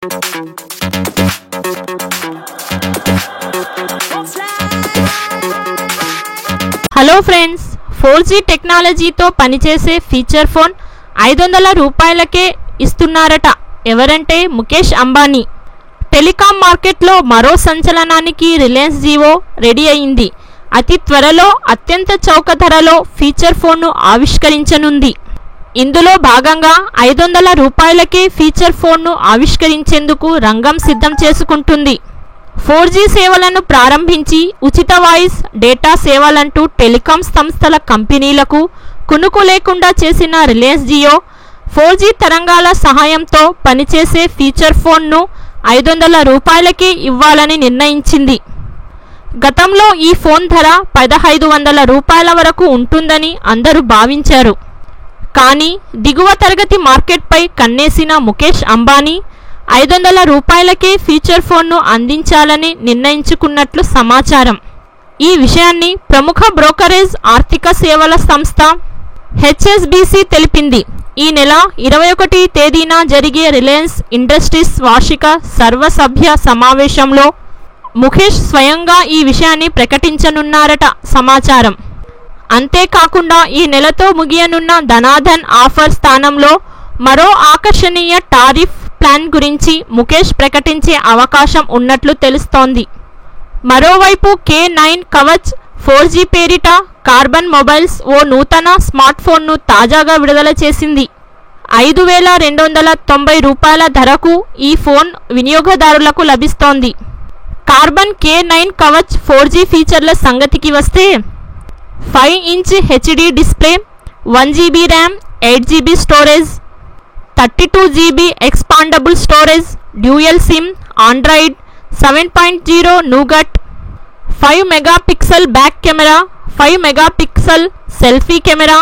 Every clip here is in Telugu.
హలో ఫ్రెండ్స్, 4G టెక్నాలజీతో పనిచేసే ఫీచర్ ఫోన్ 500 రూపాయలకే ఇస్తున్నారట. ఎవరంటే ముఖేష్ అంబానీ. టెలికాం మార్కెట్లో మరో సంచలనానికి రిలయన్స్ జియో రెడీ అయింది. అతి త్వరలో అత్యంత చౌక ధరలో ఫీచర్ ఫోన్ను ఆవిష్కరించనుంది. ఇందులో భాగంగా 500 రూపాయలకే ఫీచర్ ఫోన్ను ఆవిష్కరించేందుకు రంగం సిద్ధం చేసుకుంటుంది. 4G సేవలను ప్రారంభించి ఉచిత వాయిస్ డేటా సేవలంటూ టెలికాం సంస్థల కంపెనీలకు కునుకు లేకుండా చేసిన రిలయన్స్ జియో 4G తరంగాల సహాయంతో పనిచేసే ఫీచర్ ఫోన్ను 500 రూపాయలకే ఇవ్వాలని నిర్ణయించింది. గతంలో ఈ ఫోన్ ధర 1500 రూపాయల వరకు ఉంటుందని అందరూ భావించారు. కానీ దిగువ తరగతి మార్కెట్పై కన్నేసిన ముఖేష్ అంబానీ 500 రూపాయలకే ఫీచర్ ఫోన్ను అందించాలని నిర్ణయించుకున్నట్లు సమాచారం. ఈ విషయాన్ని ప్రముఖ బ్రోకరేజ్ ఆర్థిక సేవల సంస్థ HSBC తెలిపింది. ఈ నెల 21 తేదీన జరిగే రిలయన్స్ ఇండస్ట్రీస్ వార్షిక సర్వసభ్య సమావేశంలో ముఖేష్ స్వయంగా ఈ విషయాన్ని ప్రకటించనున్నారట సమాచారం. అంతేకాకుండా ఈ నెలతో ముగియనున్న ధనాధన్ ఆఫర్ స్థానంలో మరో ఆకర్షణీయ టారిఫ్ ప్లాన్ గురించి ముఖేష్ ప్రకటించే అవకాశం ఉన్నట్లు తెలుస్తోంది. మరోవైపు K9 కవచ్ 4G పేరిట కార్బన్ మొబైల్స్ ఓ నూతన స్మార్ట్ ఫోన్ను తాజాగా విడుదల చేసింది. 5290 రూపాయల ధరకు ఈ ఫోన్ వినియోగదారులకు లభిస్తోంది. కార్బన్ K9 కవచ్ 4G ఫీచర్ల సంగతికి వస్తే 5-inch HD display, 1GB RAM, 8GB storage, 32GB expandable storage, dual SIM, Android 7.0 నూగట్, 5 megapixel back camera, 5 megapixel selfie camera,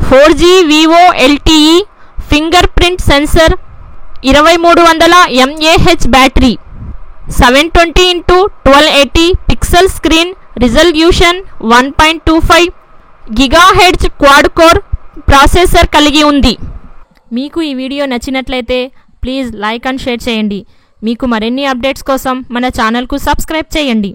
4G Vivo LTE finger print sensor, 2300 mAh battery, 720x1280 pixel screen resolution, 1.25 GHz quad core processor కలిగి ఉంది. మీకు ఈ వీడియో నచ్చినట్లయితే ప్లీజ్ లైక్ అండ్ షేర్ చేయండి. మీకు మరిన్ని అప్డేట్స్ కోసం మన ఛానల్కు సబ్స్క్రైబ్ చేయండి.